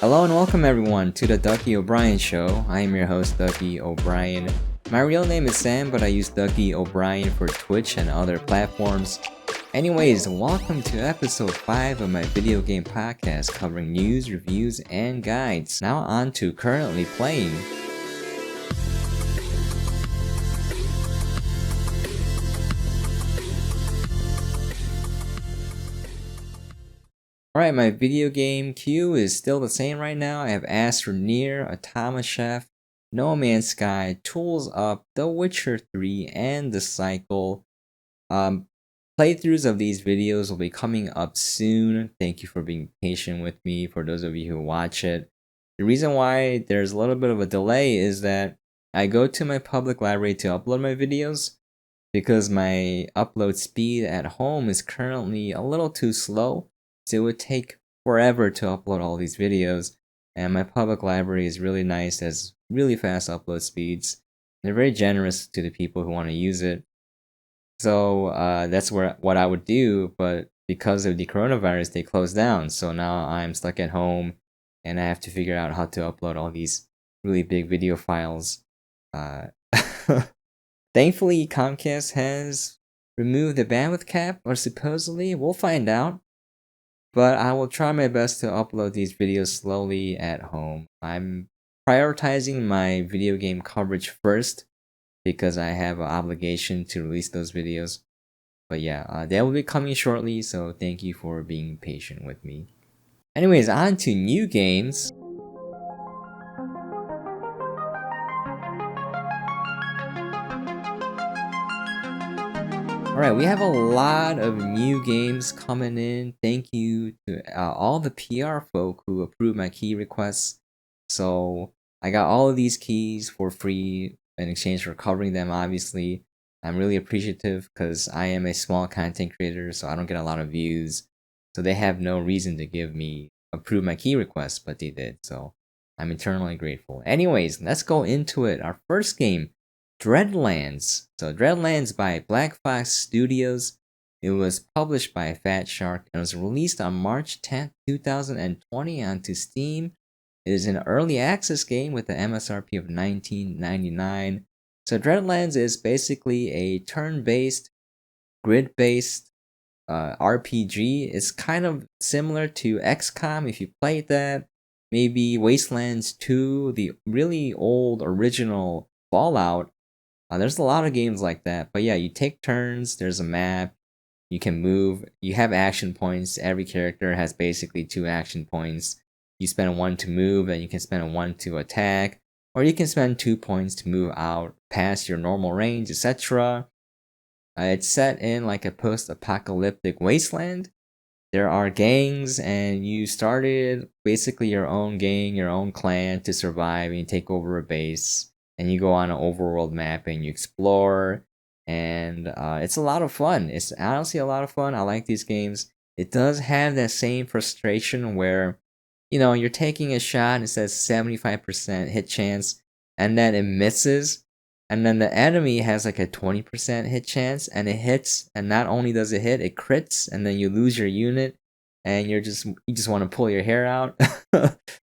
Hello and welcome everyone to the Ducky Obrien Show. I am your host, Ducky Obrien. My real name is Sam, but I use Ducky Obrien for Twitch and other platforms. Anyways, welcome to episode 5 of my video game podcast covering news, reviews, and guides. Now on to currently playing. Alright, my video game queue is still the same right now. I have Astroneer, Automachef, No Man's Sky, Tools Up, The Witcher 3, and The Cycle. Playthroughs of these videos will be coming up soon. Thank you for being patient with me, for those of you who watch it. The reason why there's a little bit of a delay is that I go to my public library to upload my videos because my upload speed at home is currently a little too slow. So it would take forever to upload all these videos, and my public library is really nice, has really fast upload speeds. They're very generous to the people who want to use it. So that's what I would do, but because of the coronavirus, they closed down. So now I'm stuck at home, and I have to figure out how to upload all these really big video files. Thankfully, Comcast has removed the bandwidth cap, or supposedly. We'll find out. But I will try my best to upload these videos slowly at home. I'm prioritizing my video game coverage first because I have an obligation to release those videos. But yeah, they will be coming shortly, so thank you for being patient with me. Anyways, on to new games. Alright, we have a lot of new games coming in. Thank you to all the PR folk who approved my key requests. So I got all of these keys for free in exchange for covering them, obviously. I'm really appreciative because I am a small content creator, so I don't get a lot of views. So they have no reason to approve my key requests, but they did. So I'm eternally grateful. Anyways, let's go into it. Our first game, Dreadlands. So Dreadlands by Black Fox Studios. It was published by Fat Shark and was released on March 10th, 2020 onto Steam. It is an early access game with an MSRP of $19.99. So Dreadlands is basically a turn-based, grid-based RPG. It's kind of similar to XCOM if you played that. Maybe Wastelands 2, the really old original Fallout. There's a lot of games like that. But yeah, you take turns, there's a map, you can move, you have action points. Every character has basically 2 action points. You spend 1 to move, and you can spend 1 to attack, or you can spend 2 points to move out past your normal range, etc. It's set in like a post-apocalyptic wasteland. There are gangs, and you started basically your own gang, your own clan to survive, and you take over a base, and you go on an overworld map and you explore, and it's a lot of fun. It's honestly a lot of fun. I like these games. It does have that same frustration where, you're taking a shot and it says 75% hit chance, and then it misses, and then the enemy has like a 20% hit chance, and it hits, and not only does it hit, it crits, and then you lose your unit, and you just want to pull your hair out.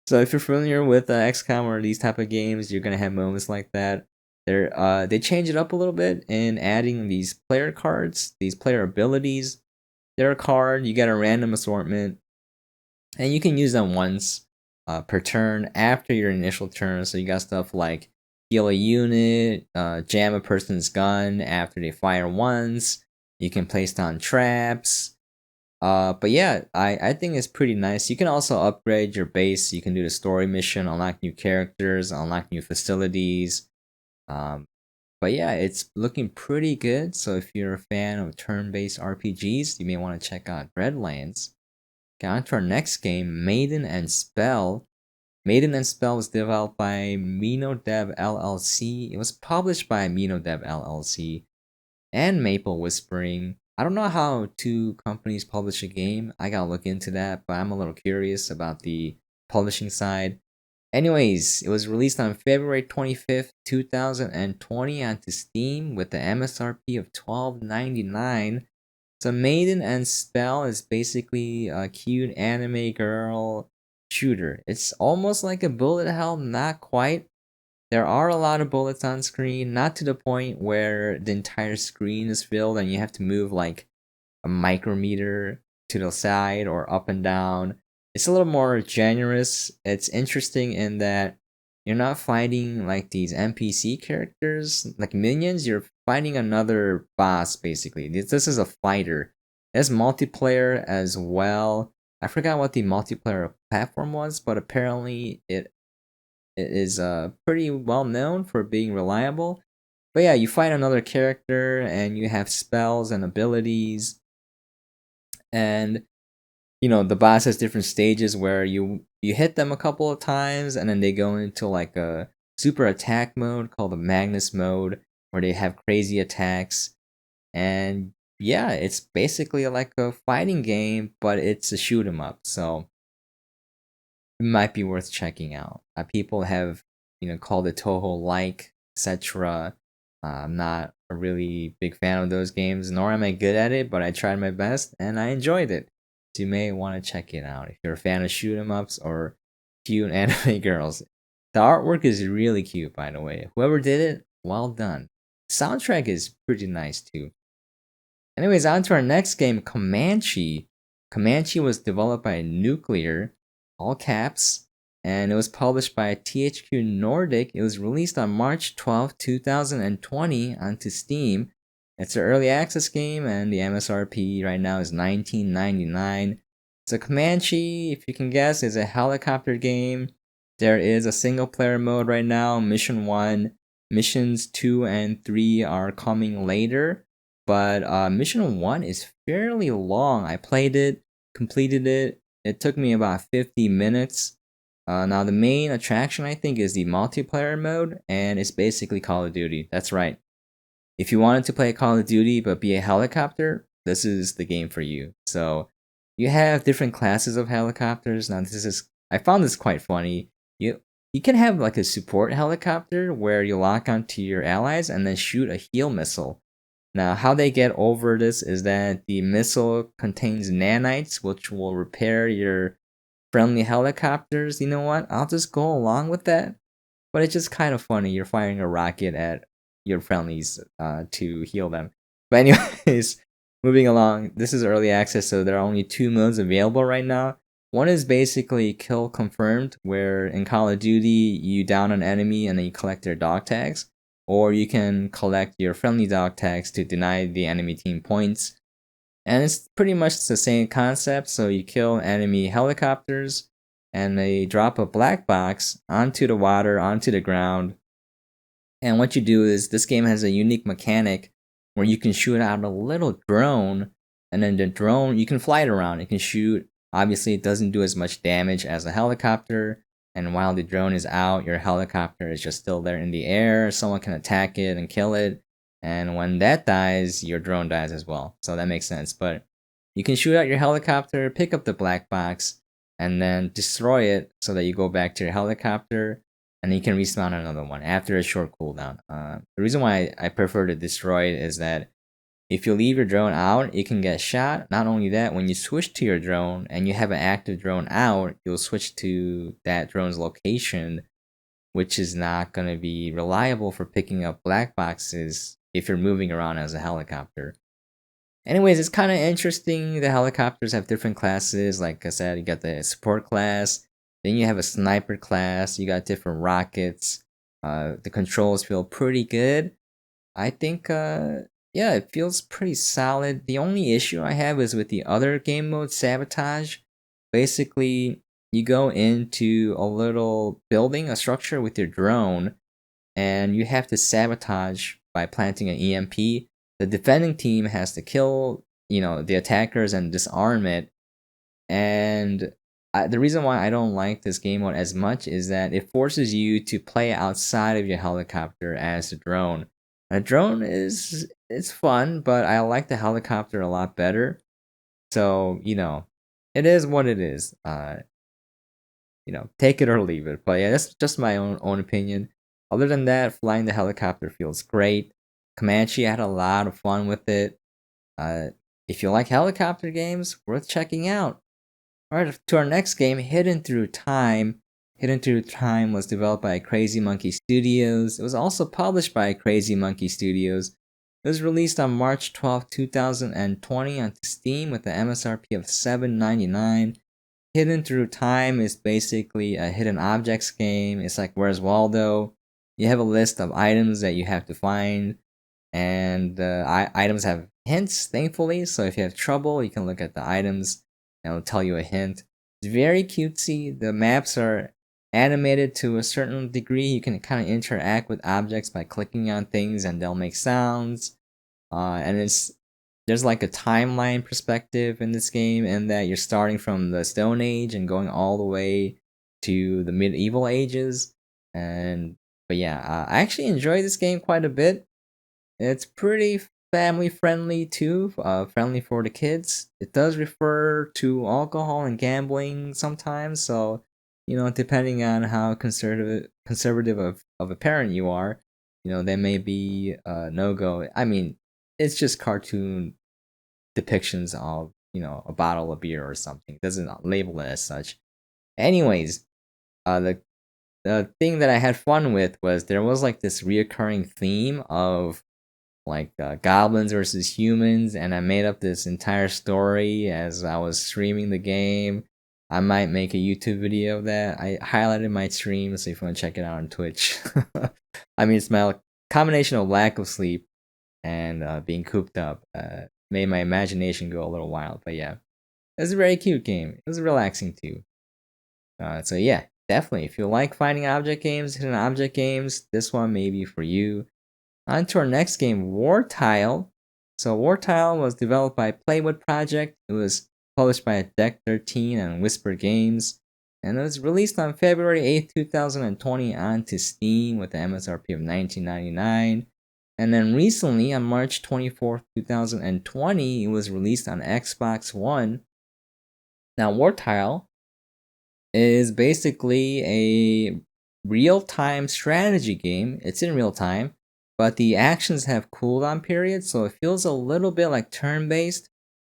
So if you're familiar with XCOM or these type of games, you're gonna have moments like that. They change it up a little bit in adding these player cards, these player abilities. They're a card, you get a random assortment, and you can use them once per turn after your initial turn. So you got stuff like heal a unit, jam a person's gun after they fire once. You can place down traps. But yeah, I think it's pretty nice. You can also upgrade your base. You can do the story mission, unlock new characters, unlock new facilities. But yeah, it's looking pretty good. So if you're a fan of turn-based RPGs, you may want to check out Dreadlands. Okay, on to our next game, Maiden Spell. Maiden Spell was developed by MinoDev LLC. It was published by MinoDev LLC and Maple Whispering. I don't know how 2 companies publish a game. I gotta look into that, but I'm a little curious about the publishing side. Anyways, it was released on February 25th, 2020 onto Steam with the MSRP of $12.99. So Maiden Spell is basically a cute anime girl shooter. It's almost like a bullet hell, not quite. There are a lot of bullets on screen, not to the point where the entire screen is filled and you have to move like a micrometer to the side or up and down. It's a little more generous. It's interesting in that you're not fighting like these NPC characters, like minions. You're fighting another boss, basically. This is a fighter. There's multiplayer as well. I forgot what the multiplayer platform was, but apparently it is pretty well known for being reliable. But yeah, you fight another character and you have spells and abilities, and the boss has different stages where you hit them a couple of times and then they go into like a super attack mode called the Magnus mode, where they have crazy attacks. And yeah, it's basically like a fighting game, but it's a shoot 'em up, so it might be worth checking out. People have called it Toho like, etc. I'm not a really big fan of those games, nor am I good at it, but I tried my best and I enjoyed it. So you may want to check it out if you're a fan of shoot 'em ups or cute anime girls. The artwork is really cute, by the way. Whoever did it, well done. Soundtrack is pretty nice too. Anyways, on to our next game, Comanche. Comanche was developed by Nuclear, all caps, and it was published by THQ Nordic. It was released on March 12, 2020 onto Steam. It's an early access game, and the MSRP right now is $19.99. So Comanche, if you can guess, is a helicopter game. There is a single player mode right now, Mission 1. Missions 2 and 3 are coming later. But Mission 1 is fairly long. I played it, completed it. It took me about 50 minutes. Now, the main attraction, I think, is the multiplayer mode, and it's basically Call of Duty. That's right. If you wanted to play Call of Duty but be a helicopter, this is the game for you. So, you have different classes of helicopters. Now, I found this quite funny. You can have like a support helicopter where you lock onto your allies and then shoot a heal missile. Now, how they get over this is that the missile contains nanites, which will repair your friendly helicopters. You know what? I'll just go along with that. But it's just kind of funny. You're firing a rocket at your friendlies to heal them. But anyways, moving along. This is early access, so there are only 2 modes available right now. One is basically kill confirmed, where in Call of Duty, you down an enemy and then you collect their dog tags. Or you can collect your friendly dog tags to deny the enemy team points. And it's pretty much the same concept. So you kill enemy helicopters and they drop a black box onto the water, onto the ground. And what you do is this game has a unique mechanic where you can shoot out a little drone, and then the drone, you can fly it around. It can shoot. Obviously, it doesn't do as much damage as a helicopter. And while the drone is out, your helicopter is just still there in the air. Someone can attack it and kill it. And when that dies, your drone dies as well. So that makes sense. But you can shoot out your helicopter, pick up the black box, and then destroy it so that you go back to your helicopter. And you can respawn another one after a short cooldown. The reason why I prefer to destroy it is that if you leave your drone out, it can get shot. Not only that, when you switch to your drone and you have an active drone out, you'll switch to that drone's location, which is not going to be reliable for picking up black boxes if you're moving around as a helicopter. Anyways, it's kind of interesting. The helicopters have different classes. Like I said, you got the support class, then you have a sniper class, you got different rockets. The controls feel pretty good. I think yeah, it feels pretty solid. The only issue I have is with the other game mode, Sabotage. Basically, you go into a little building, a structure with your drone, and you have to sabotage by planting an EMP. The defending team has to kill, the attackers and disarm it. And the reason why I don't like this game mode as much is that it forces you to play outside of your helicopter as a drone. A drone it's fun, but I like the helicopter a lot better. So, it is what it is. Take it or leave it. But yeah, that's just my own opinion. Other than that, flying the helicopter feels great. Comanche, I had a lot of fun with it. If you like helicopter games, worth checking out. Alright, to our next game, Hidden Through Time. Hidden Through Time was developed by Crazy Monkey Studios. It was also published by Crazy Monkey Studios. It was released on March 12, 2020 on Steam with an MSRP of $7.99. Hidden Through Time is basically a hidden objects game. It's like Where's Waldo? You have a list of items that you have to find, and items have hints, thankfully. So if you have trouble, you can look at the items and it'll tell you a hint. It's very cutesy. The maps are animated to a certain degree. You can kind of interact with objects by clicking on things and they'll make sounds. And there's like a timeline perspective in this game, in that you're starting from the Stone Age and going all the way to the medieval ages. But yeah, I actually enjoy this game quite a bit. It's pretty family friendly too, friendly for the kids. It does refer to alcohol and gambling sometimes, so depending on how conservative of a parent you are, they may be no go. I mean, it's just cartoon depictions of a bottle of beer or something. It doesn't label it as such. Anyways, the thing that I had fun with was there was like this reoccurring theme of like goblins versus humans, and I made up this entire story as I was streaming the game. I might make a YouTube video of that. I highlighted my stream, so if you want to check it out on Twitch. I mean, it's my combination of lack of sleep and being cooped up made my imagination go a little wild. But yeah, it was a very cute game. It was relaxing too. So yeah, definitely, if you like finding object games, hidden object games, this one may be for you. On to our next game, Wartile. So Wartile was developed by Playwood Project. It was published by Deck 13 and Whisper Games. And it was released on February 8th, 2020 onto Steam with an MSRP of $19.99. And then recently, on March 24th, 2020, it was released on Xbox One. Now, Wartile is basically a real-time strategy game. It's in real time, but the actions have cooldown periods, so it feels a little bit like turn-based.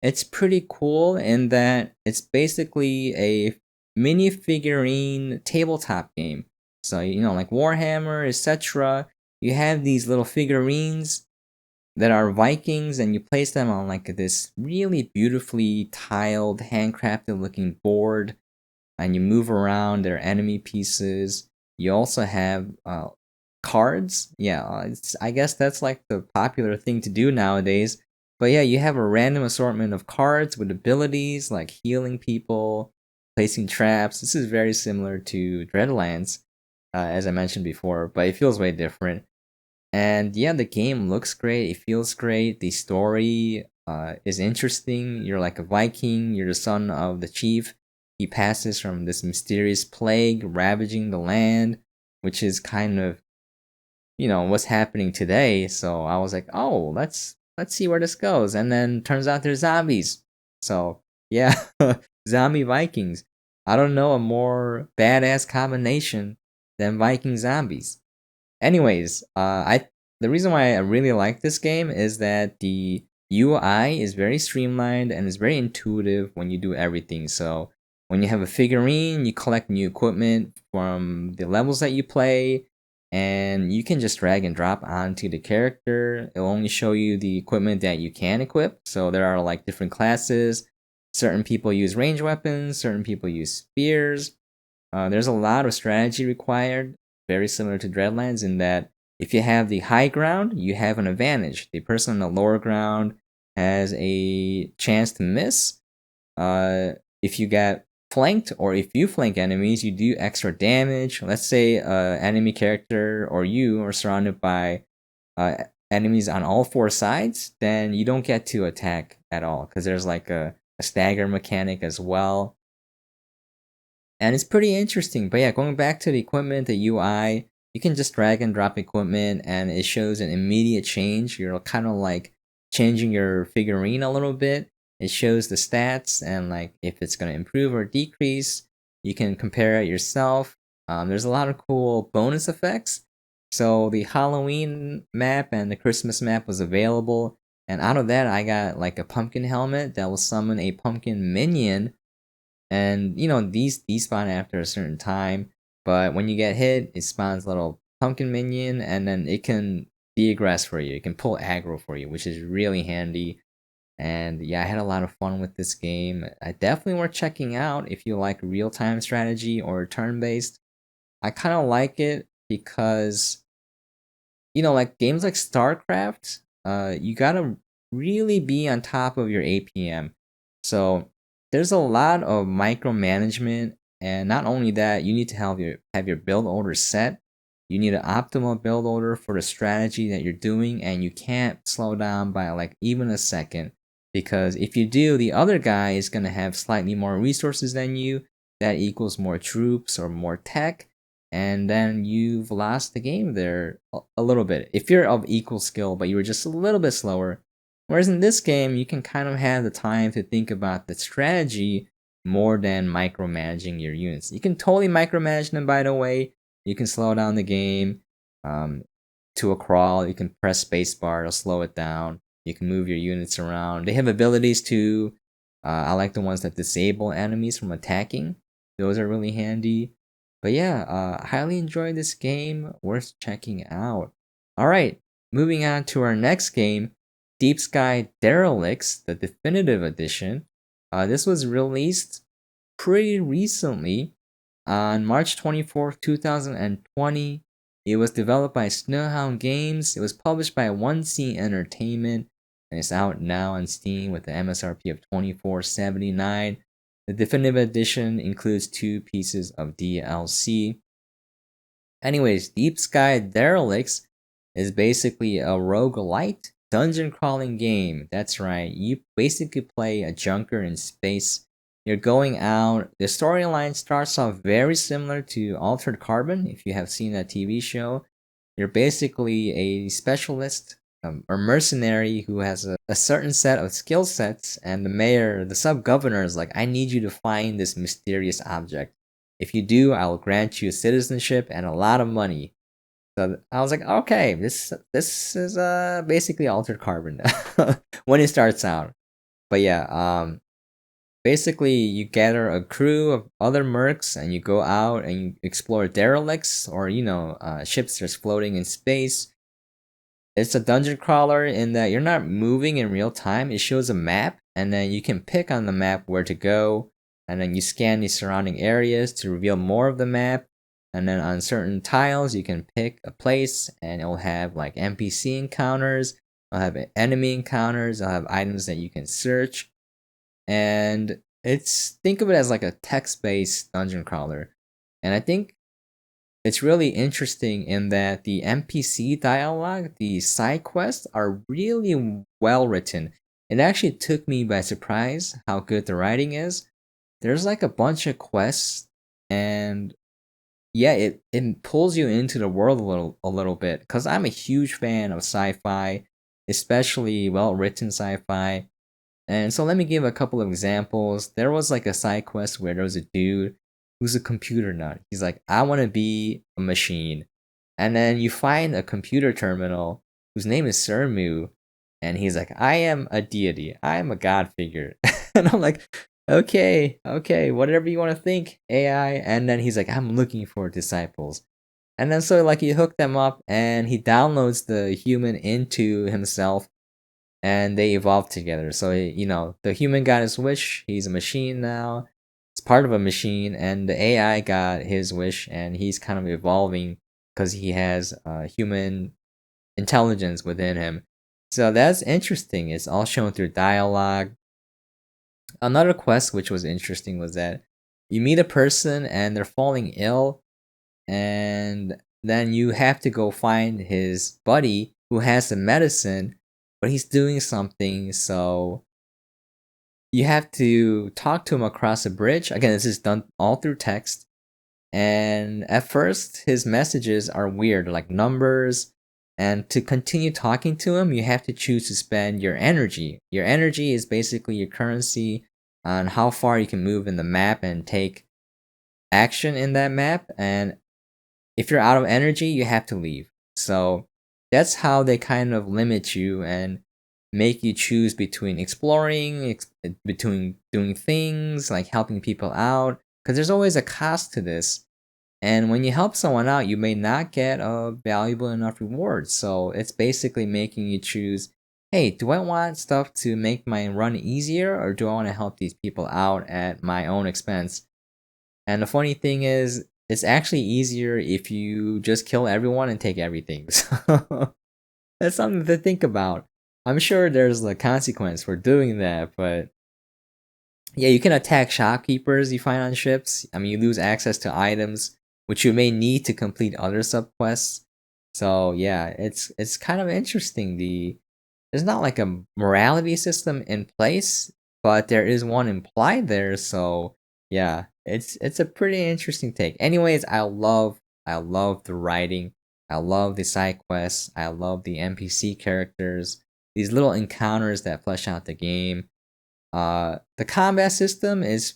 It's pretty cool in that it's basically a mini figurine tabletop game. So, like Warhammer, etc. You have these little figurines that are Vikings, and you place them on like this really beautifully tiled, handcrafted looking board, and you move around their enemy pieces. You also have cards. Yeah, I guess that's like the popular thing to do nowadays. But yeah, you have a random assortment of cards with abilities like healing people, placing traps. This is very similar to Dreadlands, as I mentioned before, but it feels way different. And yeah, the game looks great. It feels great. The story is interesting. You're like a Viking. You're the son of the chief. He passes from this mysterious plague ravaging the land, which is kind of what's happening today. So I was like, oh, let's see where this goes. And then turns out there's zombies. So yeah, zombie Vikings. I don't know a more badass combination than Viking zombies. Anyways, the reason why I really like this game is that the UI is very streamlined and is very intuitive when you do everything. So when you have a figurine, you collect new equipment from the levels that you play, and you can just drag and drop onto the character. It'll only show you the equipment that you can equip. So there are like different classes. Certain people use range weapons, certain people use spears. There's a lot of strategy required, very similar to Dreadlands, in that if you have the high ground, you have an advantage. The person on the lower ground has a chance to miss. If you get flanked, or if you flank enemies, you do extra damage. Let's say enemy character or you are surrounded by enemies on all four sides, then you don't get to attack at all, because there's like a stagger mechanic as well. And it's pretty interesting. But yeah, going back to the equipment, the UI, you can just drag and drop equipment and it shows an immediate change. You're kind of like changing your figurine a little bit. It shows the stats and like if it's going to improve or decrease. You can compare it yourself. There's a lot of cool bonus effects. So the Halloween map and the Christmas map was available. And out of that, I got like a pumpkin helmet that will summon a pumpkin minion And these despawn after a certain time, but when you get hit, it spawns a little pumpkin minion, and then it can de-aggress for you. It can pull aggro for you, which is really handy. And yeah, I had a lot of fun with this game. I definitely worth checking out if you like real-time strategy or turn-based. I kind of like it because like games like StarCraft, you gotta really be on top of your APM. So there's a lot of micromanagement, and not only that, you need to have your build order set. You need an optimal build order for the strategy that you're doing, and you can't slow down by like even a second, because if you do, the other guy is gonna have slightly more resources than you. That equals more troops or more tech, and then you've lost the game there a little bit. If you're of equal skill, but you were just a little bit slower. Whereas in this game, you can kind of have the time to think about the strategy more than micromanaging your units. You can totally micromanage them, by the way. You can slow down the game um, to a crawl. You can press spacebar to slow it down. You can move your units around. They have abilities too. I like the ones that disable enemies from attacking. Those are really handy. But yeah, highly enjoyed this game. Worth checking out. All right, moving on to our next game, Deep Sky Derelicts, the definitive edition. This was released pretty recently on March 24th, 2020. It was developed by Snowhound Games. It was published by 1C Entertainment, and it's out now on Steam with the MSRP of $24.79. The definitive edition includes 2 pieces of DLC. Anyways, Deep Sky Derelicts is basically a roguelite dungeon crawling game. That's right. You basically play a junker in space. You're going out. The storyline starts off very similar to Altered Carbon, if you have seen that TV show. You're basically a specialist or mercenary who has a certain set of skill sets, and the mayor, the sub governor, is like, I need you to find this mysterious object. If you do, I will grant you citizenship and a lot of money. So I was like, okay, this is basically Altered Carbon when it starts out. But yeah, basically you gather a crew of other mercs and you go out and you explore derelicts, or ships that's floating in space. It's a dungeon crawler in that you're not moving in real time. It shows a map, and then you can pick on the map where to go, and then you scan the surrounding areas to reveal more of the map. And then on certain tiles, you can pick a place, and it'll have like NPC encounters, it'll have enemy encounters, it'll have items that you can search. And think of it as like a text-based dungeon crawler. And I think it's really interesting in that the NPC dialogue, the side quests, are really well written. It actually took me by surprise how good the writing is. There's like a bunch of quests, and yeah, it pulls you into the world a little bit. Cause I'm a huge fan of sci-fi, especially well written sci-fi. And so let me give a couple of examples. There was like a side quest where there was a dude who's a computer nut. He's like, I want to be a machine. And then you find a computer terminal whose name is Surmu. And he's like, I am a deity. I am a god figure. And I'm like, okay, whatever you want to think, AI. And then he's like, I'm looking for disciples. And then so like you hook them up and he downloads the human into himself, and they evolve together. So the human got his wish. He's a machine now. It's part of a machine, and the AI got his wish, and he's kind of evolving because he has human intelligence within him. So that's interesting. It's all shown through dialogue. Another quest which was interesting was that you meet a person and they're falling ill, and then you have to go find his buddy who has the medicine, but he's doing something, so you have to talk to him across a bridge. Again, this is done all through text. And at first, his messages are weird, like numbers. And to continue talking to him, you have to choose to spend your energy. Your energy is basically your currency on how far you can move in the map and take action in that map. And if you're out of energy, you have to leave. So that's how they kind of limit you. And make you choose between exploring, between doing things, like helping people out, because there's always a cost to this. And when you help someone out, you may not get a valuable enough reward. So it's basically making you choose, hey, do I want stuff to make my run easier, or do I want to help these people out at my own expense? And the funny thing is, it's actually easier if you just kill everyone and take everything. So that's something to think about. I'm sure there's a consequence for doing that, but yeah, you can attack shopkeepers you find on ships. I mean, you lose access to items which you may need to complete other subquests. So yeah, it's kind of interesting. There's not like a morality system in place, but there is one implied there. So yeah, it's a pretty interesting take. Anyways, I love the writing. I love the side quests. I love the NPC characters. These little encounters that flesh out the game. The combat system is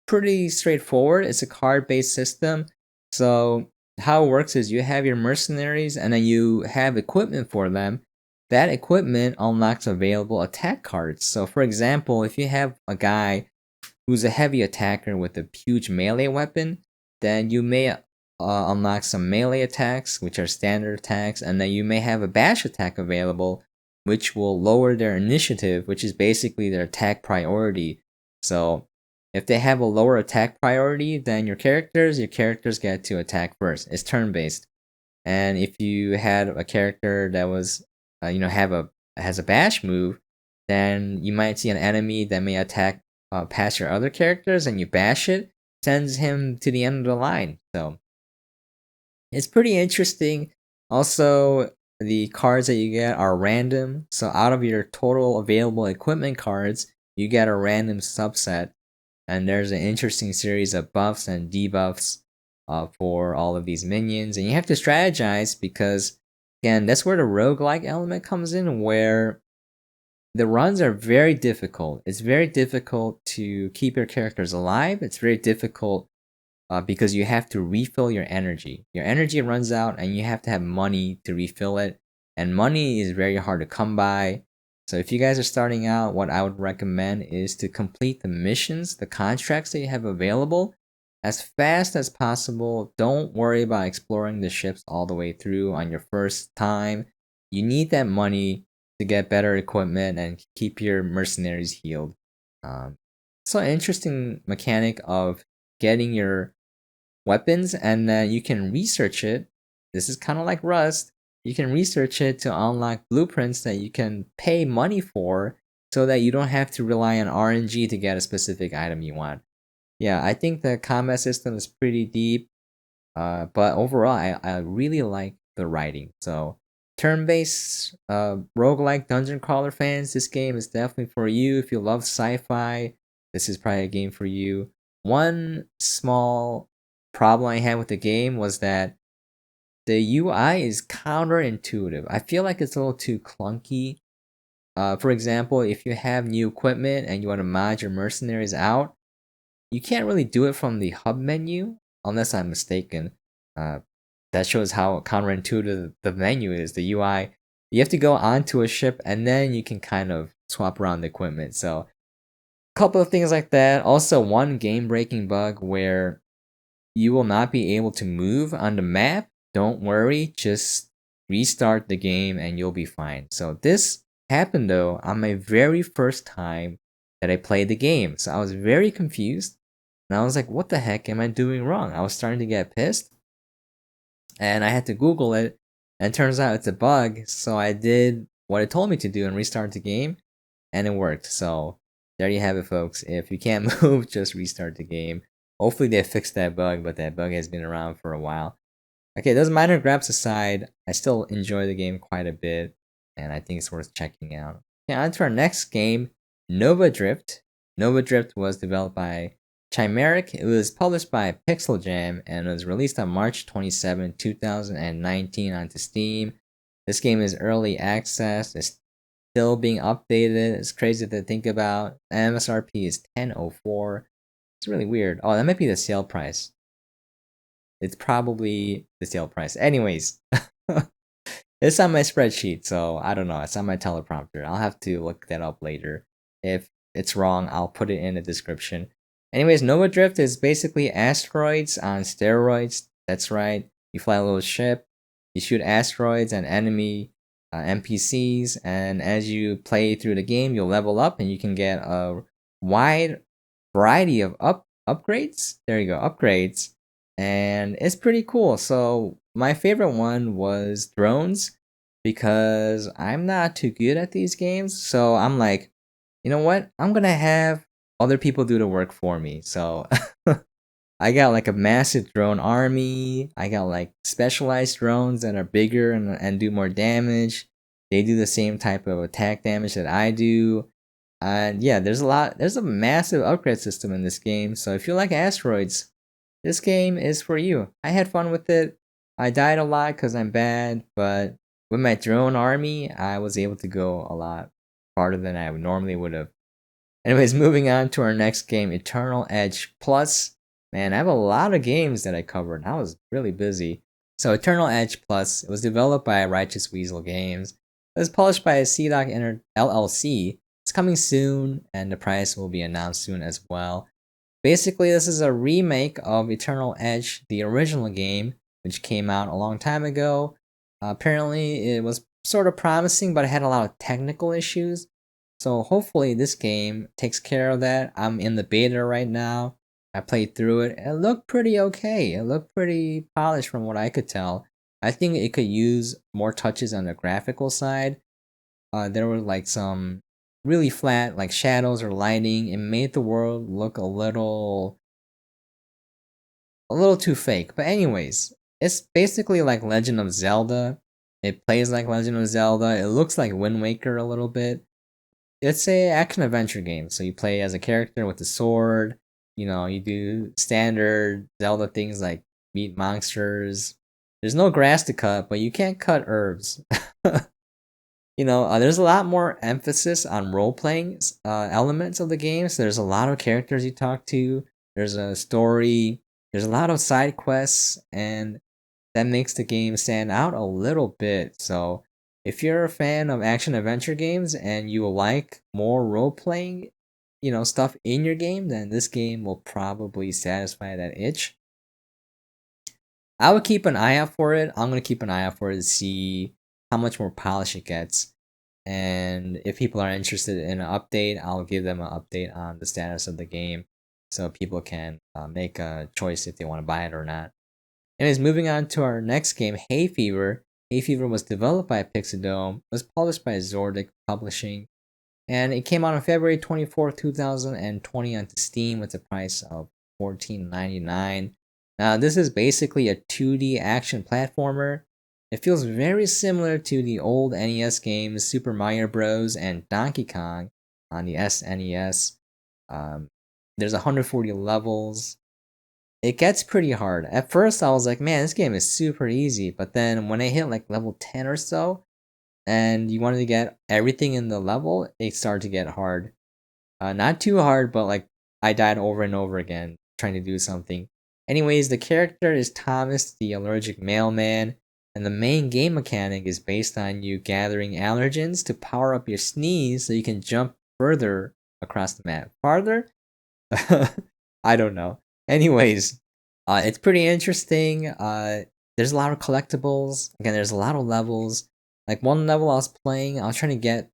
pretty straightforward. It's a card-based system. So how it works is you have your mercenaries and then you have equipment for them. That equipment unlocks available attack cards. So for example, if you have a guy who's a heavy attacker with a huge melee weapon, then you may unlock some melee attacks, which are standard attacks, and then you may have a bash attack available, which will lower their initiative, which is basically their attack priority. So if they have a lower attack priority than your characters get to attack first. It's turn based. And if you had a character that was, has a bash move, then you might see an enemy that may attack past your other characters, and you bash it, sends him to the end of the line. So it's pretty interesting. Also, the cards that you get are random. So out of your total available equipment cards, you get a random subset. And there's an interesting series of buffs and debuffs for all of these minions. And you have to strategize because, again, that's where the roguelike element comes in, where the runs are very difficult. It's very difficult to keep your characters alive. It's very difficult because you have to refill your energy. Your energy runs out, and you have to have money to refill it. And money is very hard to come by. So if you guys are starting out, what I would recommend is to complete the missions, the contracts that you have available, as fast as possible. Don't worry about exploring the ships all the way through on your first time. You need that money to get better equipment and keep your mercenaries healed. So an interesting mechanic of getting your weapons, and then you can research it. This is kind of like Rust. You can research it to unlock blueprints that you can pay money for, so that you don't have to rely on RNG to get a specific item you want. Yeah, I think the combat system is pretty deep, but overall, I really like the writing. So, turn-based roguelike dungeon crawler fans, this game is definitely for you. If you love sci-fi, this is probably a game for you. One small problem I had with the game was that the UI is counterintuitive. I feel like it's a little too clunky. For example, if you have new equipment and you want to mod your mercenaries out, you can't really do it from the hub menu, unless I'm mistaken. Uh, that shows how counterintuitive the menu is, the UI. You have to go onto a ship and then you can kind of swap around the equipment. So, a couple of things like that. Also, one game breaking bug where you will not be able to move on the map. Don't worry, just restart the game and you'll be fine. So, this happened though on my very first time that I played the game. So, I was very confused. And I was like, what the heck am I doing wrong? I was starting to get pissed. And I had to Google it. And it turns out it's a bug. So I did what it told me to do and restart the game. And it worked. So there you have it, folks. If you can't move, just restart the game. Hopefully they fixed that bug, but that bug has been around for a while. Okay, those minor gripes aside, I still enjoy the game quite a bit. And I think it's worth checking out. Okay, on to our next game, Nova Drift. Nova Drift was developed by Chimeric. It was published by Pixel Jam and was released on March 27, 2019 onto Steam. This game is early access. It's still being updated. It's crazy to think about. MSRP is $10.04. It's really weird. Oh, that might be the sale price. It's probably the sale price. Anyways, It's on my spreadsheet, so I don't know. It's on my teleprompter. I'll have to look that up later. If it's wrong, I'll put it in the description. Anyways, Nova Drift is basically asteroids on steroids. That's right. You fly a little ship, you shoot asteroids and enemy NPCs, and as you play through the game, you'll level up and you can get a wide variety of upgrades. There you go, upgrades, and it's pretty cool. So my favorite one was drones because I'm not too good at these games. So I'm like, you know what? I'm gonna have other people do the work for me. So I got like a massive drone army. I got like specialized drones that are bigger and do more damage. They do the same type of attack damage that I do. And yeah, there's a massive upgrade system in this game. So if you like asteroids, this game is for you. I had fun with it. I died a lot because I'm bad, but with my drone army, I was able to go a lot farther than I normally would have. Anyways, moving on to our next game, Eternal Edge Plus. Man, I have a lot of games that I covered. I was really busy. So Eternal Edge Plus, it was developed by Righteous Weasel Games. It was published by CDOC LLC. It's coming soon, and the price will be announced soon as well. Basically, this is a remake of Eternal Edge, the original game, which came out a long time ago. Apparently, it was sort of promising, but it had a lot of technical issues. So hopefully this game takes care of that. I'm in the beta right now. I played through it. It looked pretty okay. It looked pretty polished from what I could tell. I think it could use more touches on the graphical side. There were like some really flat like shadows or lighting. It made the world look a little too fake. But anyways, it's basically like Legend of Zelda. It plays like Legend of Zelda. It looks like Wind Waker a little bit. It's a action adventure game. So you play as a character with a sword. You know, you do standard Zelda things like meet monsters. There's no grass to cut, but you can't cut herbs. There's a lot more emphasis on role playing elements of the game. So there's a lot of characters you talk to. There's a story. There's a lot of side quests, and that makes the game stand out a little bit. So if you're a fan of action adventure games and you like more role playing, stuff in your game, then this game will probably satisfy that itch. I would keep an eye out for it. I'm gonna keep an eye out for it to see how much more polish it gets. And if people are interested in an update, I'll give them an update on the status of the game so people can make a choice if they want to buy it or not. Anyways, moving on to our next game, Hayfever. Hayfever was developed by Pixadome, was published by Zordic Publishing, and it came out on February 24th, 2020 onto Steam with a price of $14.99. Now, this is basically a 2D action platformer. It feels very similar to the old NES games Super Mario Bros. And Donkey Kong on the SNES. There's 140 levels. It gets pretty hard. At first, I was like, man, this game is super easy. But then when I hit like level 10 or so, and you wanted to get everything in the level, it started to get hard. Not too hard, but like I died over and over again trying to do something. Anyways, the character is Thomas, the allergic mailman, and the main game mechanic is based on you gathering allergens to power up your sneeze so you can jump further across the map. Farther? I don't know. Anyways, it's pretty interesting. There's a lot of collectibles. Again, there's a lot of levels. Like one level I was playing, I was trying to get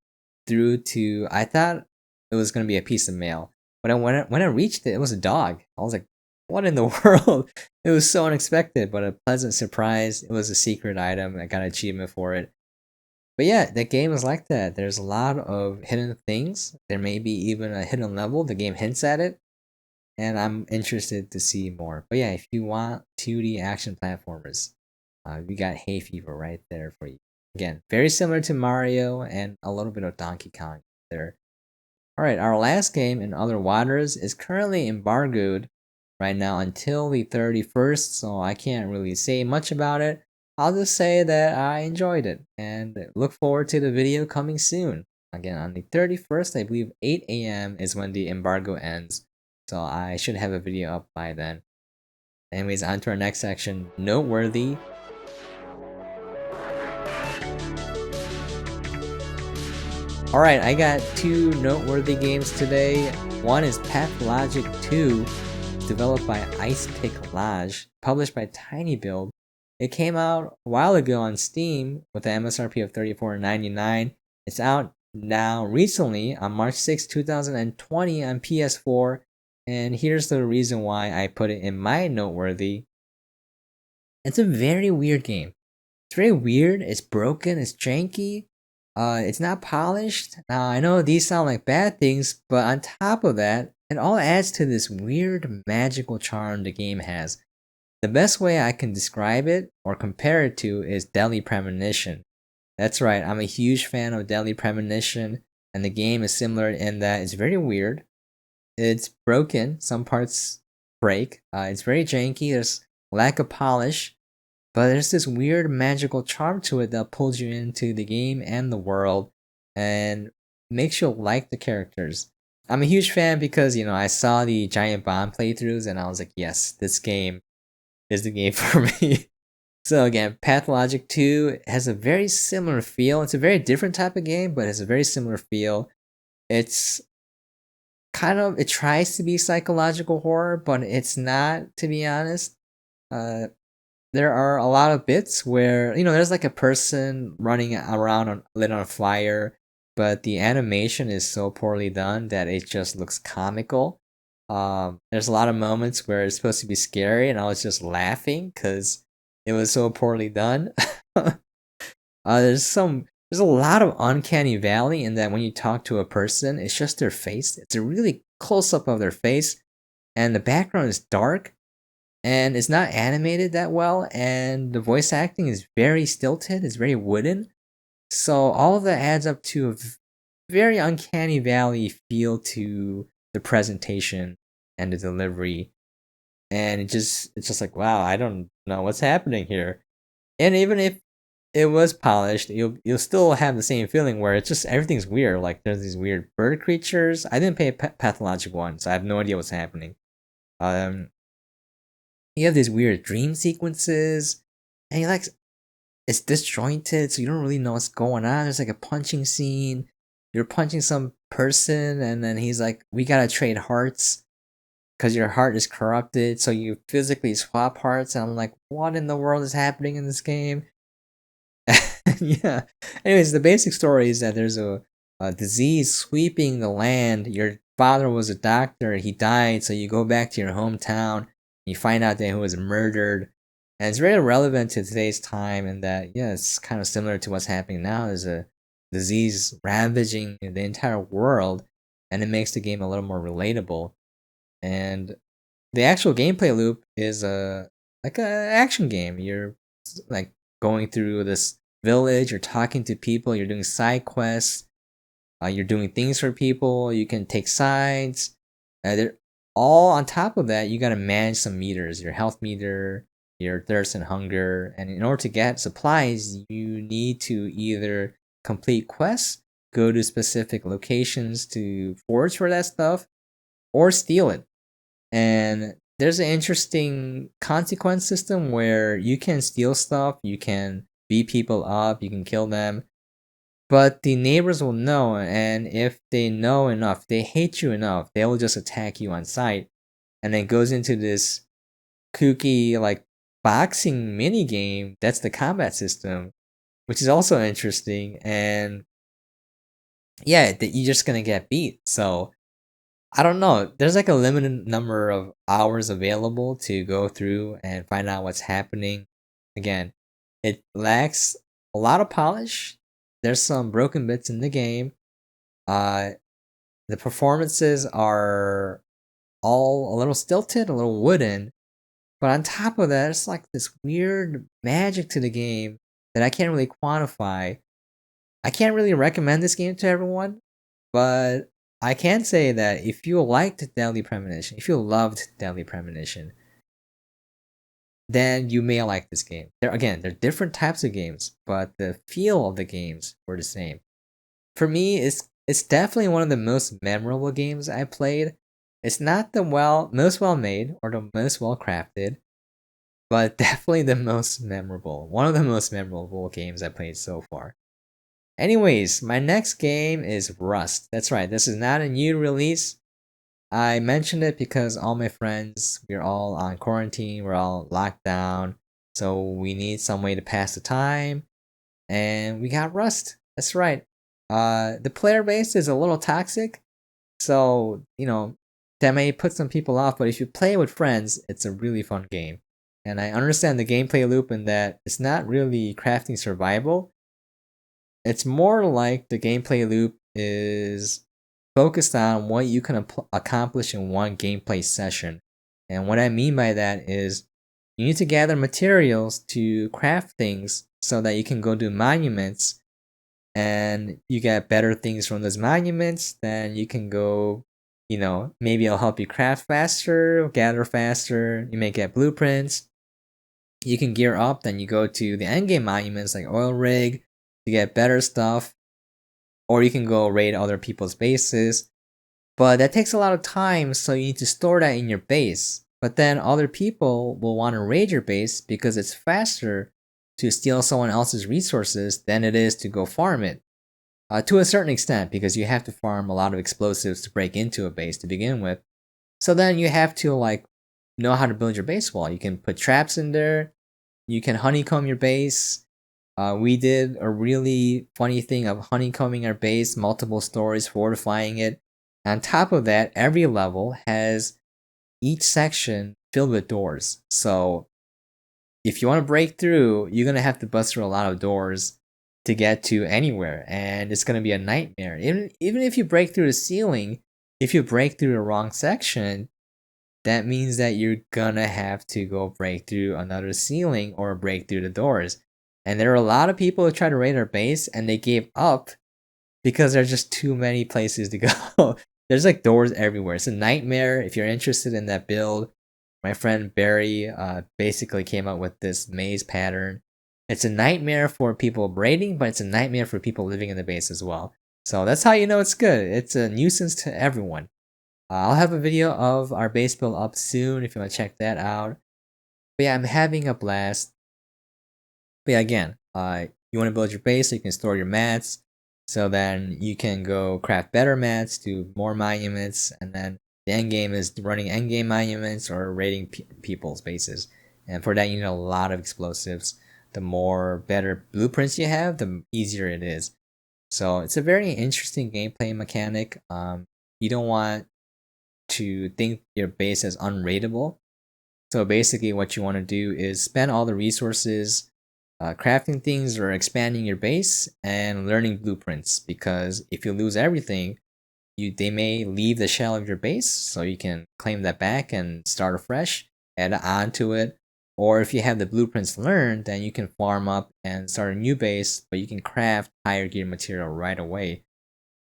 through to. I thought it was gonna be a piece of mail, but when I reached it, it was a dog. I was like, "What in the world?" It was so unexpected, but a pleasant surprise. It was a secret item. I got an achievement for it. But yeah, the game is like that. There's a lot of hidden things. There may be even a hidden level. The game hints at it, and I'm interested to see more. But yeah, if you want 2D action platformers, we got Hayfever right there for you. Again, very similar to Mario and a little bit of Donkey Kong there. Alright, our last game in Other Waters is currently embargoed right now until the 31st, so I can't really say much about it. I'll just say that I enjoyed it and look forward to the video coming soon. Again, on the 31st, I believe 8 a.m. is when the embargo ends, so I should have a video up by then. Anyways, on to our next section, Noteworthy. Alright, I got two noteworthy games today. One is Pathologic 2, developed by Ice Picklage, published by Tiny Build. It came out a while ago on Steam with an MSRP of $34.99. It's out now recently on March 6, 2020 on PS4. And here's the reason why I put it in my noteworthy. It's a very weird game. It's very weird, it's broken, it's janky. It's not polished. Now I know these sound like bad things, but on top of that, it all adds to this weird magical charm the game has. The best way I can describe it or compare it to is Deadly Premonition. That's right, I'm a huge fan of Deadly Premonition, and the game is similar in that it's very weird. It's broken, some parts break. It's very janky, there's lack of polish. But there's this weird magical charm to it that pulls you into the game and the world and makes you like the characters. I'm a huge fan because, I saw the Giant Bomb playthroughs and I was like, yes, this game is the game for me. So again, Pathologic 2 has a very similar feel. It's a very different type of game, but it's a very similar feel. It's it tries to be psychological horror, but it's not, to be honest. There are a lot of bits where there's like a person running around lit on fire, but the animation is so poorly done that it just looks comical. There's a lot of moments where it's supposed to be scary, and I was just laughing because it was so poorly done. There's a lot of uncanny valley in that when you talk to a person, it's just their face. It's a really close up of their face, and the background is dark. And it's not animated that well, and the voice acting is very stilted, it's very wooden. So all of that adds up to a very uncanny valley feel to the presentation and the delivery. And it's just like, wow, I don't know what's happening here. And even if it was polished, you'll still have the same feeling where it's just everything's weird. Like there's these weird bird creatures. I didn't pay Pathologic 1, so I have no idea what's happening. You have these weird dream sequences, and it's disjointed, so you don't really know what's going on. There's like a punching scene. You're punching some person, and then he's like, "We gotta trade hearts, because your heart is corrupted." So you physically swap hearts, and I'm like, "What in the world is happening in this game?" Yeah. Anyways, the basic story is that there's a disease sweeping the land. Your father was a doctor. He died, so you go back to your hometown. You find out that he was murdered. And it's very relevant to today's time in that, yeah, it's kind of similar to what's happening now. There's a disease ravaging the entire world, and it makes the game a little more relatable. And the actual gameplay loop is like a action game. You're like going through this village, you're talking to people, you're doing side quests, you're doing things for people, you can take sides. They're all on top of that, you gotta manage some meters, your health meter, your thirst and hunger, and in order to get supplies, you need to either complete quests, go to specific locations to forage for that stuff, or steal it. And there's an interesting consequence system where you can steal stuff, you can beat people up, you can kill them, but the neighbors will know, and if they know enough, they hate you enough, they will just attack you on sight. And then it goes into this kooky like boxing mini game. That's the combat system, which is also interesting. And yeah, that you're just gonna get beat. So I don't know. There's like a limited number of hours available to go through and find out what's happening. Again, it lacks a lot of polish. There's some broken bits in the game. Uh, the performances are all a little stilted, a little wooden. But on top of that, it's like this weird magic to the game that I can't really quantify. I can't really recommend this game to everyone, but I can say that if you liked Deadly Premonition, if you loved Deadly Premonition, then you may like this game. They're different types of games, but the feel of the games were the same. For me, it's definitely one of the most memorable games I played. It's not the most well made or the most well crafted, but definitely the most memorable. One of the most memorable games I played so far. Anyways, my next game is Rust. That's right, this is not a new release. I mentioned it because all my friends, we're all on quarantine, we're all locked down, so we need some way to pass the time, and we got Rust. That's right. The player base is a little toxic, so that may put some people off. But if you play with friends, it's a really fun game, and I understand the gameplay loop in that it's not really crafting survival. It's more like the gameplay loop is focused on what you can accomplish in one gameplay session. And what I mean by that is you need to gather materials to craft things so that you can go do monuments and you get better things from those monuments. Then you can go, maybe it'll help you craft faster, gather faster. You may get blueprints. You can gear up, then you go to the endgame monuments like Oil Rig to get better stuff, or you can go raid other people's bases. But that takes a lot of time, so you need to store that in your base. But then other people will want to raid your base because it's faster to steal someone else's resources than it is to go farm it. To a certain extent, because you have to farm a lot of explosives to break into a base to begin with. So then you have to know how to build your base wall. You can put traps in there. You can honeycomb your base. We did a really funny thing of honeycombing our base, multiple stories, fortifying it. On top of that, every level has each section filled with doors. So if you want to break through, you're going to have to bust through a lot of doors to get to anywhere. And it's going to be a nightmare. Even if you break through the ceiling, if you break through the wrong section, that means that you're going to have to go break through another ceiling or break through the doors. And there are a lot of people who try to raid our base and they gave up because there's just too many places to go. There's doors everywhere. It's a nightmare. If you're interested in that build, my friend Barry basically came up with this maze pattern. It's a nightmare for people raiding, but it's a nightmare for people living in the base as well. So that's how you know it's good. It's a nuisance to everyone. I'll have a video of our base build up soon if you want to check that out. But yeah, I'm having a blast. But yeah, again, you want to build your base so you can store your mats. So then you can go craft better mats, do more monuments, and then the end game is running end game monuments or raiding people's bases. And for that, you need a lot of explosives. The more better blueprints you have, the easier it is. So it's a very interesting gameplay mechanic. You don't want to think your base as unraidable. So basically, what you want to do is spend all the resources crafting things or expanding your base and learning blueprints, because if you lose everything, they may leave the shell of your base, so you can claim that back and start afresh, add on to it. Or if you have the blueprints learned, then you can farm up and start a new base, but you can craft higher gear material right away.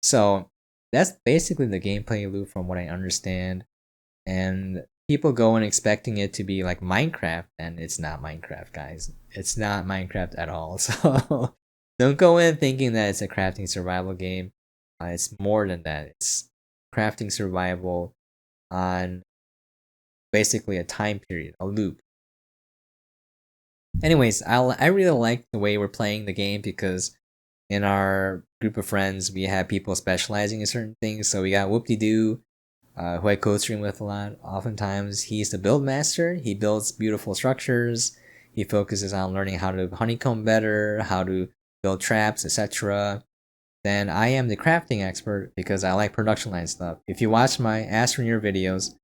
So that's basically the gameplay loop from what I understand. And people go in expecting it to be like Minecraft, and it's not Minecraft, guys. It's not Minecraft at all. So don't go in thinking that it's a crafting survival game. It's more than that. It's crafting survival on basically a time period, a loop. Anyways, I really like the way we're playing the game because in our group of friends we have people specializing in certain things. So we got Whoop-de-Doo, who I co-stream with a lot. Oftentimes, he's the build master. He builds beautiful structures. He focuses on learning how to honeycomb better, how to build traps, etc. Then I am the crafting expert because I like production line stuff. If you watch my Astroneer videos,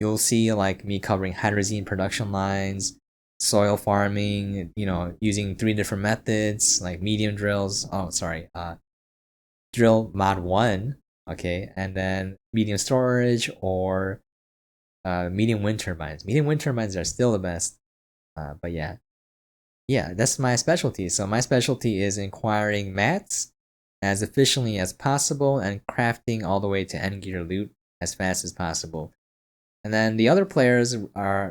you'll see me covering hydrazine production lines, soil farming, using 3 different methods like medium drills. Oh, sorry, drill mod 1, okay, and then medium storage or medium wind turbines. Medium wind turbines are still the best, but yeah, that's my specialty. So my specialty is acquiring mats as efficiently as possible and crafting all the way to end gear loot as fast as possible. And then the other players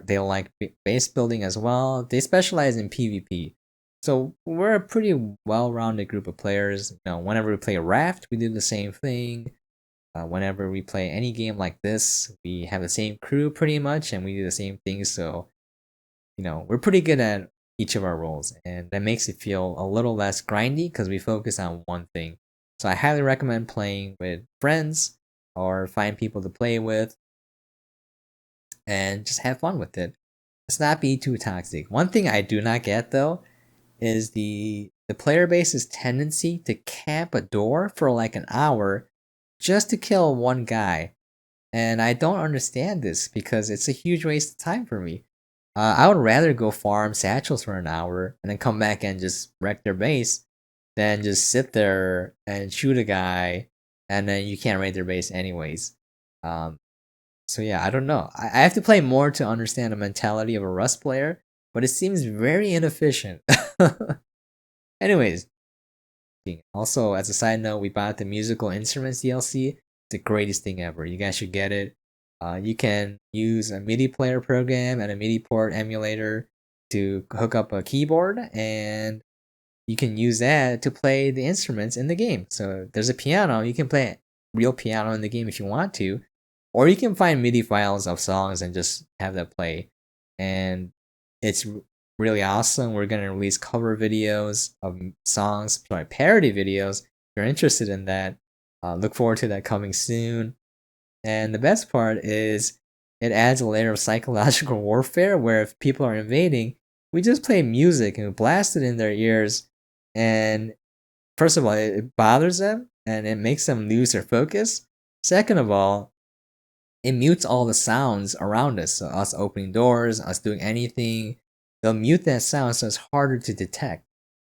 they like base building as well. They specialize in PvP. So we're a pretty well-rounded group of players. Whenever we play a raft, we do the same thing. Whenever we play any game like this, we have the same crew pretty much, and we do the same thing. So, we're pretty good at each of our roles, and that makes it feel a little less grindy because we focus on one thing. So I highly recommend playing with friends or find people to play with and just have fun with it. Let's not be too toxic. One thing I do not get though is the player base's tendency to camp a door for like an hour just to kill one guy. And I don't understand this because it's a huge waste of time for me. I would rather go farm satchels for an hour and then come back and just wreck their base than just sit there and shoot a guy and then you can't raid their base anyways. Um, so yeah, I don't know. I have to play more to understand the mentality of a Rust player, but it seems very inefficient. Anyways, also as a side note, we bought the musical instruments DLC. It's the greatest thing ever. You guys should get it. You can use a MIDI player program and a MIDI port emulator to hook up a keyboard, and you can use that to play the instruments in the game. So there's a piano. You can play real piano in the game if you want to, or you can find MIDI files of songs and just have that play. And it's really awesome. We're gonna release cover videos of songs, sorry, parody videos. If you're interested in that, look forward to that coming soon. And the best part is it adds a layer of psychological warfare where if people are invading, we just play music and blast it in their ears. And first of all, it bothers them and it makes them lose their focus. Second of all, it mutes all the sounds around us. So us opening doors, us doing anything, they'll mute that sound so it's harder to detect.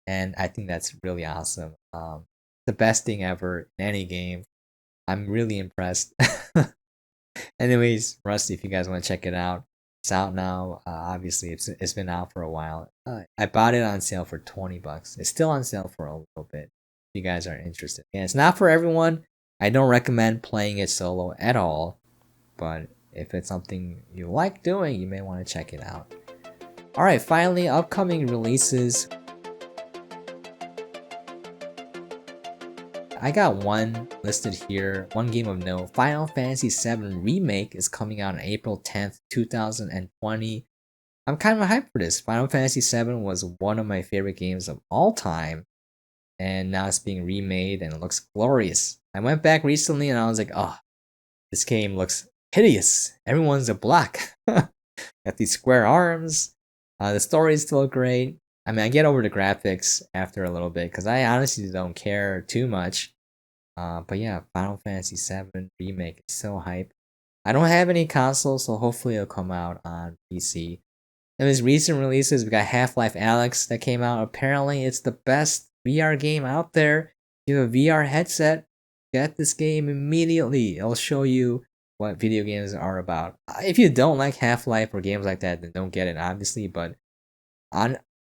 And I think that's really awesome. The best thing ever in any game. I'm really impressed. Anyways, Rusty, if you guys want to check it out, it's out now. Obviously, it's been out for a while. I bought it on sale for $20. It's still on sale for a little bit. If you guys are interested, and it's not for everyone. I don't recommend playing it solo at all. But if it's something you like doing, you may want to check it out. All right, finally, upcoming releases. I got one listed here, one game of note. Final Fantasy VII Remake is coming out on April 10th, 2020. I'm kind of hyped for this. Final Fantasy VII was one of my favorite games of all time, and now it's being remade and it looks glorious. I went back recently and I was like, oh, this game looks hideous. Everyone's a black. Got these square arms. The story is still great. I mean, I get over the graphics after a little bit because I honestly don't care too much. But yeah, Final Fantasy VII Remake is so hype. I don't have any consoles, so hopefully it'll come out on PC. And these recent releases, we got Half-Life Alyx that came out. Apparently, it's the best VR game out there. If you have a VR headset, get this game immediately. It'll show you what video games are about. If you don't like Half-Life or games like that, then don't get it, obviously. But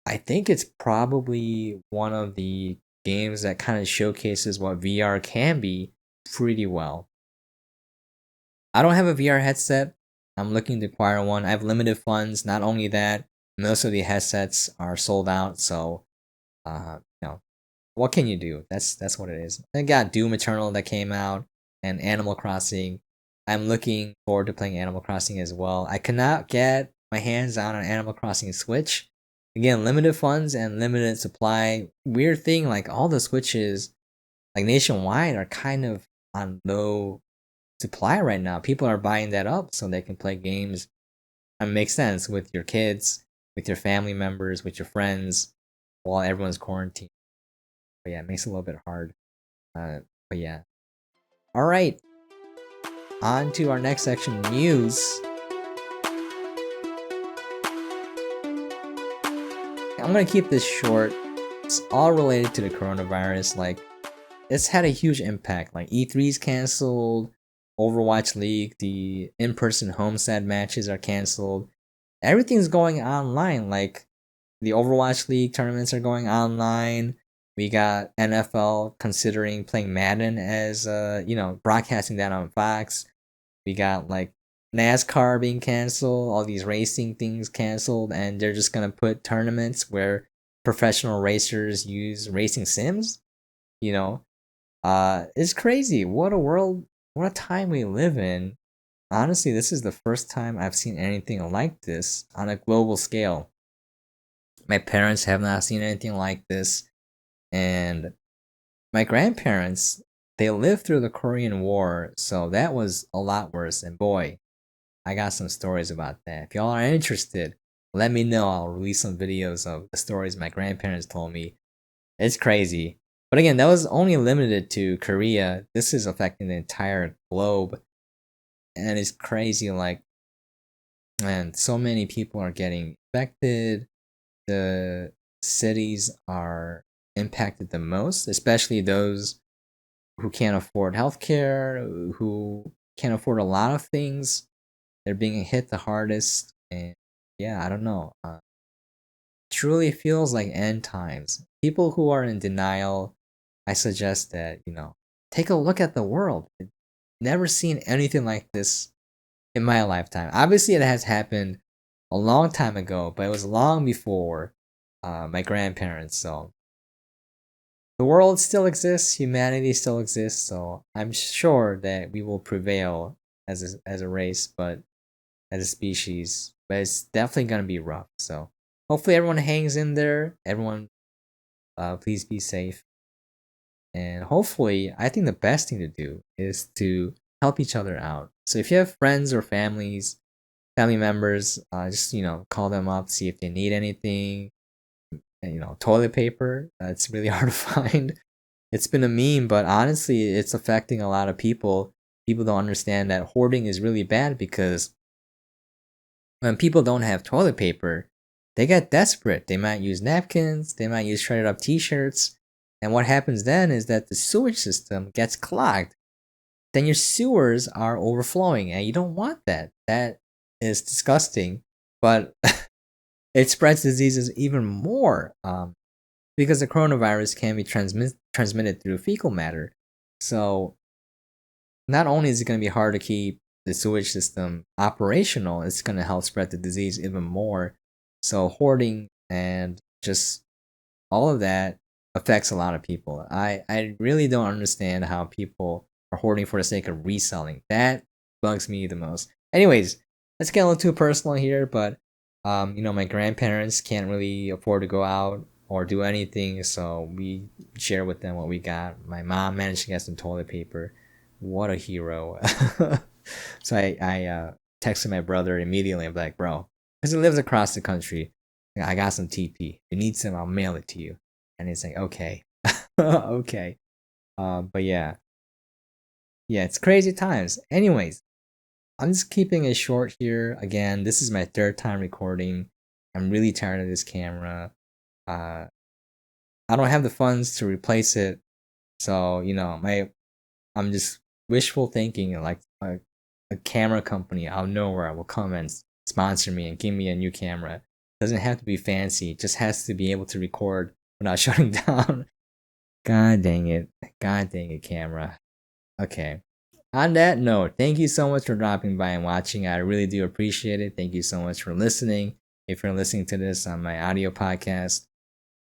I think it's probably one of the games that kind of showcases what VR can be pretty well. I don't have a VR headset. I'm looking to acquire one. I have limited funds. Not only that, most of the headsets are sold out. So, what can you do? That's what it is. I got Doom Eternal that came out and Animal Crossing. I'm looking forward to playing Animal Crossing as well. I cannot get my hands on an Animal Crossing Switch. Again, limited funds and limited supply. Weird thing, like all the Switches, like nationwide, are kind of on low supply right now. People are buying that up so they can play games. It makes sense with your kids, with your family members, with your friends, while everyone's quarantined. But yeah, it makes it a little bit hard. But yeah. All right. On to our next section, news. I'm gonna keep this short. It's all related to the coronavirus. Like, it's had a huge impact. Like, E3's canceled, Overwatch League, the in-person Homestead matches are canceled. Everything's going online. Like, the Overwatch League tournaments are going online. We got NFL considering playing Madden as broadcasting that on Fox. We got like NASCAR being canceled, all these racing things canceled, and they're just gonna put tournaments where professional racers use racing sims. You know, it's crazy. What a world, what a time we live in. Honestly, this is the first time I've seen anything like this on a global scale. My parents have not seen anything like this, and my grandparents, they lived through the Korean War, so that was a lot worse. And boy, I got some stories about that. If y'all are interested, let me know. I'll release some videos of the stories my grandparents told me. It's crazy. But again, that was only limited to Korea. This is affecting the entire globe. And it's crazy, like, man, so many people are getting affected. The cities are impacted the most, especially those who can't afford healthcare, who can't afford a lot of things. They're being hit the hardest. And yeah, I don't know. Truly feels like end times. People who are in denial, I suggest that, take a look at the world. I've never seen anything like this in my lifetime. Obviously, it has happened a long time ago, but it was long before my grandparents. So the world still exists, humanity still exists. So I'm sure that we will prevail as a race, but as a species. But it's definitely gonna be rough. So hopefully everyone hangs in there. Everyone, please be safe. And hopefully, I think the best thing to do is to help each other out. So if you have friends or family members, just call them up, see if they need anything. And, toilet paper. It's really hard to find. It's been a meme, but honestly, it's affecting a lot of people. People don't understand that hoarding is really bad because when people don't have toilet paper, they get desperate. They might use napkins, they might use shredded up t-shirts, and what happens then is that the sewage system gets clogged. Then your sewers are overflowing, and you don't want that. That is disgusting, but it spreads diseases even more because the coronavirus can be transmitted through fecal matter. So not only is it going to be hard to keep the sewage system operational, it's going to help spread the disease even more. So hoarding and just all of that affects a lot of people. I really don't understand how people are hoarding for the sake of reselling. That bugs me the most. Anyways, let's get a little too personal here, but my grandparents can't really afford to go out or do anything, so we share with them what we got. My mom managed to get some toilet paper. What a hero. So I texted my brother immediately. I'm like, bro, because he lives across the country. I got some TP. If you need some, I'll mail it to you. And he's like, okay. Okay. But yeah. Yeah, it's crazy times. Anyways, I'm just keeping it short here. Again, this is my third time recording. I'm really tired of this camera. Uh, I don't have the funds to replace it. So, I'm just wishful thinking like a camera company out of nowhere will come and sponsor me and give me a new camera. Doesn't have to be fancy, it just has to be able to record without shutting down. God dang it. God dang it, camera. Okay. On that note, thank you so much for dropping by and watching. I really do appreciate it. Thank you so much for listening. If you're listening to this on my audio podcast,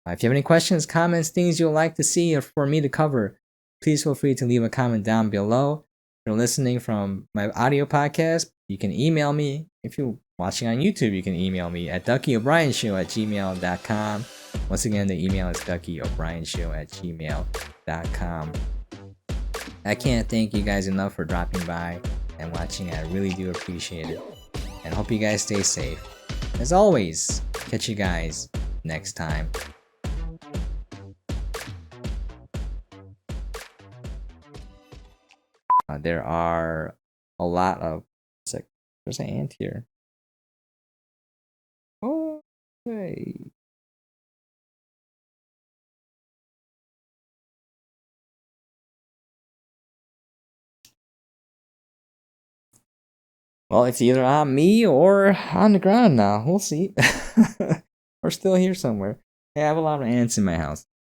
if you have any questions, comments, things you'd like to see or for me to cover, please feel free to leave a comment down below. If you're listening from my audio podcast, you can email me. If you're watching on YouTube, you can email me at duckyobrien@gmail.com. Once again, the email is duckyobrien@gmail.com. I can't thank you guys enough for dropping by and watching. I really do appreciate it. And hope you guys stay safe. As always, catch you guys next time. There are a lot of. There's an ant here. Oh, hey. Well, it's either on me or on the ground now. We'll see. We're still here somewhere. Hey, I have a lot of ants in my house.